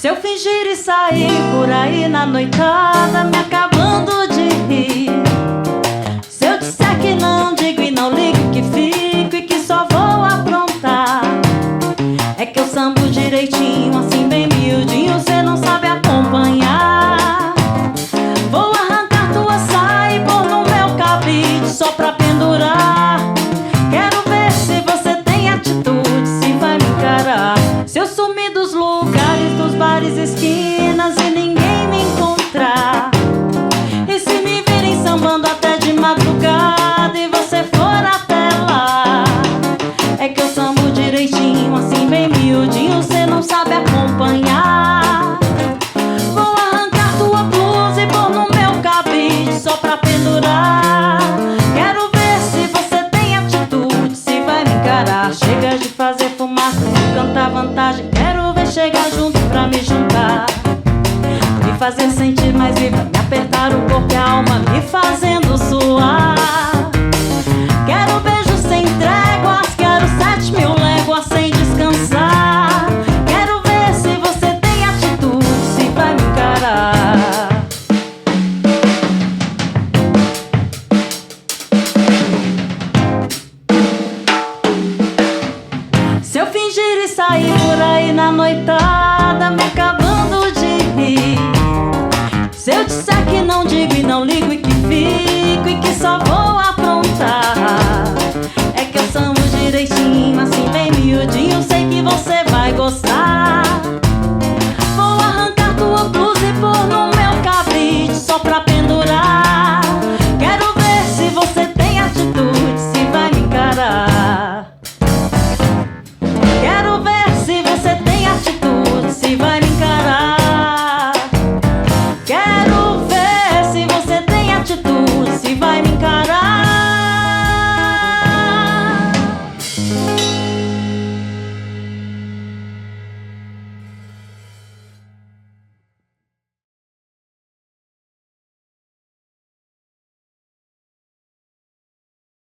Se eu fingir e sair por aí na noitada, me acabando de rir. Se eu disser que não digo e não ligo, que fico e que só vou aprontar, é que eu sambo direitinho, assim bem miudinho, cê não sabe acompanhar. Vou arrancar tua saia e pôr no meu cabide só pra pendurar. Quero ver se você tem atitude, se vai me encarar. Se eu sumir dos lugares, dos bares, esquinas e ninguém me encontrar, e se me virem sambando até de madrugada e você for até lá, é que eu sambo direitinho, assim bem miudinho, cê não sabe acompanhar. Vou arrancar tua blusa e pôr no meu cabide só pra pendurar. Quero ver se você tem atitude, se vai me encarar. Chega de fazer fumaça, de cantar vantagem, quero ver chegar junto pra me juntar, me fazer sentir mais viva, me apertar o corpo e a alma, me fazendo suar. Quero beijos sem tréguas, quero 7.000 léguas sem descansar. Quero ver se você tem atitude, se vai me encarar. Se eu fingir e sair por aí na noitada,